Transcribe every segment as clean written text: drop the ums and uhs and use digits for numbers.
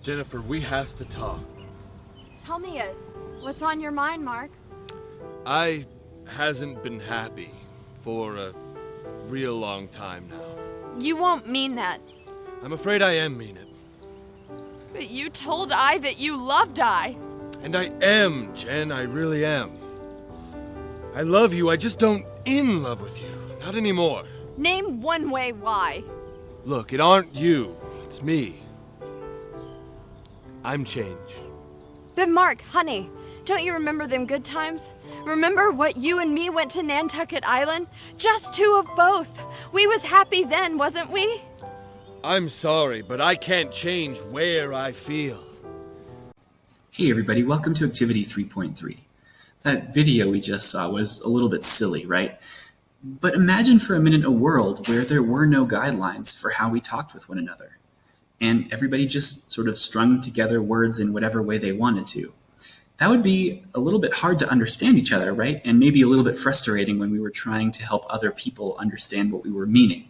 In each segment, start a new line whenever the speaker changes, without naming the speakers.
Jennifer, we has to talk.
Tell me it. What's on your mind, Mark?
I hasn't been happy for a real long time now.
You won't mean that.
I'm afraid I am mean it.
But you told I that you loved I.
And I am, Jen, I really am. I love you, I just don't in love with you. Not anymore.
Name one way why.
Look, it aren't you, it's me. I'm changed.
But Mark, honey, don't you remember them good times? Remember what you and me went to Nantucket Island? Just two of both. We was happy then, wasn't we?
I'm sorry, but I can't change where I feel.
Hey everybody, welcome to Activity 3.3. That video we just saw was a little bit silly, right? But imagine for a minute a world where there were no guidelines for how we talked with one another, and everybody just sort of strung together words in whatever way they wanted to. That would be a little bit hard to understand each other, right? And maybe a little bit frustrating when we were trying to help other people understand what we were meaning.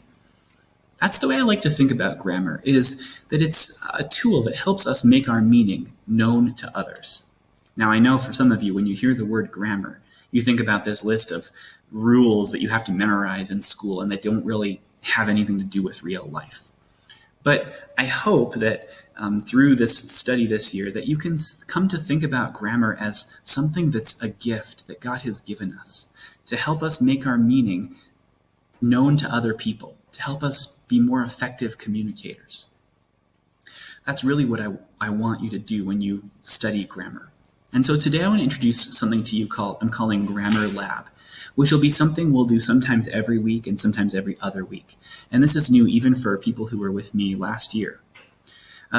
That's the way I like to think about grammar, is that it's a tool that helps us make our meaning known to others. Now, I know for some of you, when you hear the word grammar, you think about this list of rules that you have to memorize in school and that don't really have anything to do with real life. But I hope that through this study this year that you can come to think about grammar as something that's a gift that God has given us to help us make our meaning known to other people, to help us be more effective communicators. That's really what I want you to do when you study grammar. And so today I want to introduce something to you I'm calling Grammar Lab, which will be something we'll do sometimes every week and sometimes every other week. And this is new even for people who were with me last year.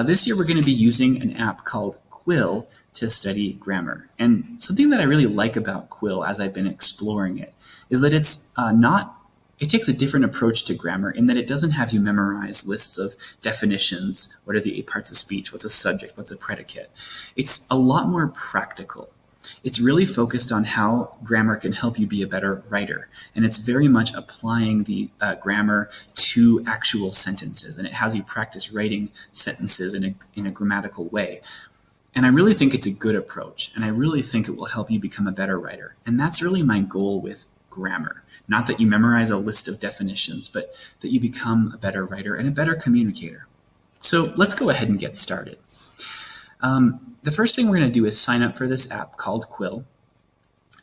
This year we're going to be using an app called Quill to study grammar. And something that I really like about Quill as I've been exploring it is that it takes a different approach to grammar in that it doesn't have you memorize lists of definitions. What are the 8 parts of speech? What's a subject? What's a predicate? It's a lot more practical. It's really focused on how grammar can help you be a better writer. And it's very much applying the grammar to actual sentences. And it has you practice writing sentences in a grammatical way. And I really think it's a good approach. And I really think it will help you become a better writer. And that's really my goal with grammar. Not that you memorize a list of definitions, but that you become a better writer and a better communicator. So let's go ahead and get started. The first thing we're going to do is sign up for this app called Quill.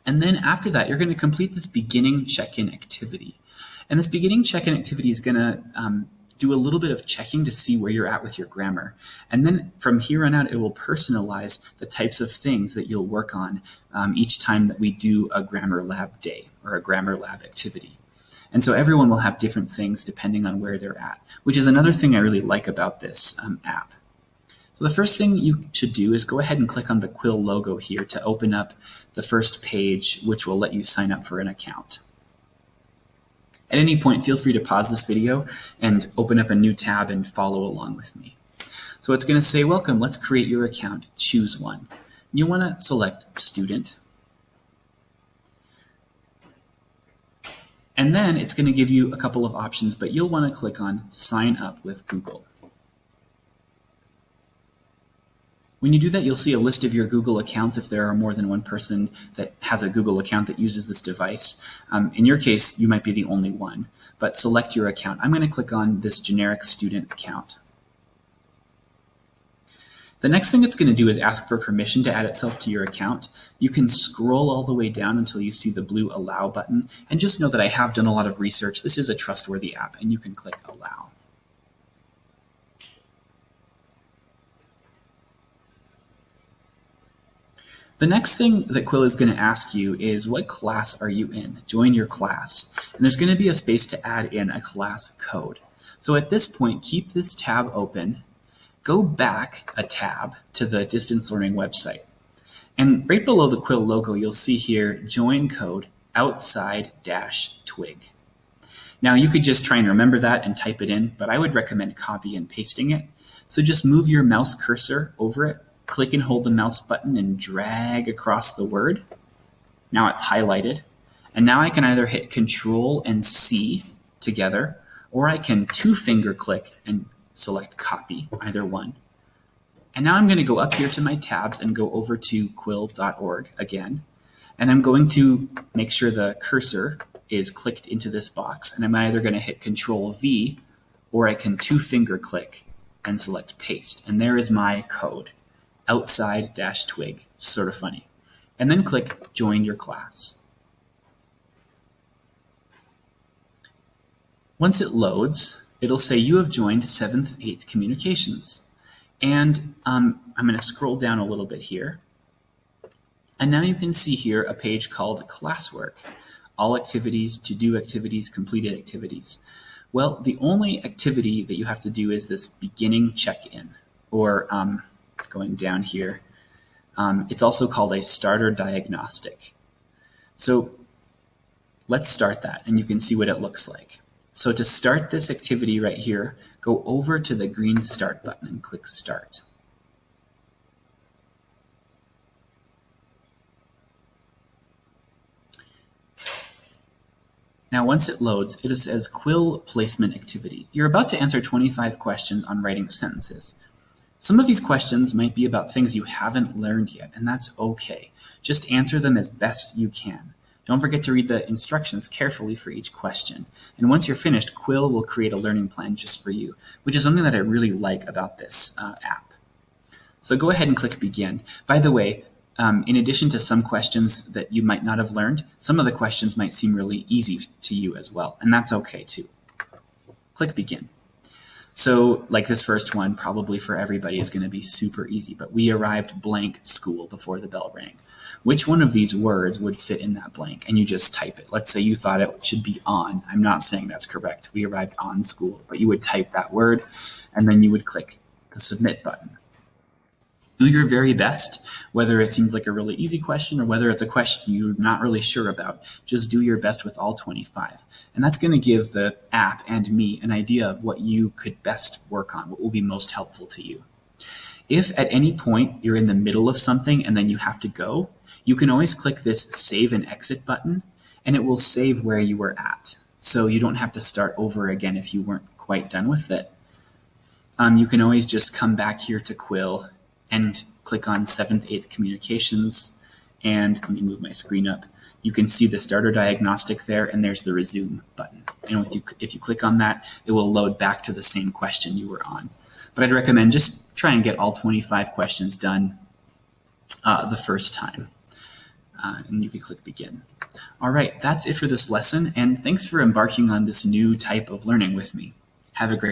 And then after that, you're going to complete this beginning check-in activity. And this beginning check-in activity is going to do a little bit of checking to see where you're at with your grammar. And then from here on out, it will personalize the types of things that you'll work on each time that we do a Grammar Lab day or a Grammar Lab activity. And so everyone will have different things depending on where they're at, which is another thing I really like about this app. So the first thing you should do is go ahead and click on the Quill logo here to open up the first page, which will let you sign up for an account. At any point, feel free to pause this video and open up a new tab and follow along with me. So it's going to say, welcome, let's create your account. Choose one. You want to select student. And then it's going to give you a couple of options, but you'll want to click on sign up with Google. When you do that, you'll see a list of your Google accounts if there are more than one person that has a Google account that uses this device. In your case, you might be the only one, but select your account. I'm going to click on this generic student account. The next thing it's going to do is ask for permission to add itself to your account. You can scroll all the way down until you see the blue Allow button, and just know that I have done a lot of research. This is a trustworthy app, and you can click Allow. The next thing that Quill is going to ask you is, what class are you in? Join your class. And there's going to be a space to add in a class code. So at this point, keep this tab open, go back a tab to the distance learning website. And right below the Quill logo, you'll see here, join code outside-twig. Now you could just try and remember that and type it in, but I would recommend copy and pasting it. So just move your mouse cursor over it. Click and hold the mouse button and drag across the word. Now it's highlighted. And now I can either hit Control and C together, or I can 2-finger click and select copy, either one. And now I'm going to go up here to my tabs and go over to quill.org again. And I'm going to make sure the cursor is clicked into this box. And I'm either going to hit Control V or I can 2-finger click and select paste. And there is my code, outside-twig. It's sort of funny. And then click Join Your Class. Once it loads, it'll say you have joined 7th, 8th Communications. And I'm going to scroll down a little bit here. And now you can see here a page called Classwork. All activities, to-do activities, completed activities. Well, the only activity that you have to do is this beginning check-in, or going down here. It's also called a starter diagnostic. So let's start that, and you can see what it looks like. So to start this activity right here, go over to the green Start button and click Start. Now once it loads, it says Quill Placement Activity. You're about to answer 25 questions on writing sentences. Some of these questions might be about things you haven't learned yet, and that's okay. Just answer them as best you can. Don't forget to read the instructions carefully for each question. And once you're finished, Quill will create a learning plan just for you, which is something that I really like about this app. So go ahead and click Begin. By the way, in addition to some questions that you might not have learned, some of the questions might seem really easy to you as well, and that's okay too. Click Begin. So like this first one, probably for everybody is going to be super easy, but we arrived blank school before the bell rang. Which one of these words would fit in that blank? And you just type it. Let's say you thought it should be on. I'm not saying that's correct. We arrived on school, but you would type that word, and then you would click the Submit button. Do your very best, whether it seems like a really easy question or whether it's a question you're not really sure about. Just do your best with all 25. And that's going to give the app and me an idea of what you could best work on, what will be most helpful to you. If at any point you're in the middle of something and then you have to go, you can always click this Save and Exit button, and it will save where you were at. So you don't have to start over again if you weren't quite done with it. You can always just come back here to Quill and click on 7th, 8th Communications, and let me move my screen up. You can see the starter diagnostic there, and there's the Resume button. And if you click on that, it will load back to the same question you were on. But I'd recommend just try and get all 25 questions done the first time. And you can click Begin. All right, that's it for this lesson, and thanks for embarking on this new type of learning with me. Have a great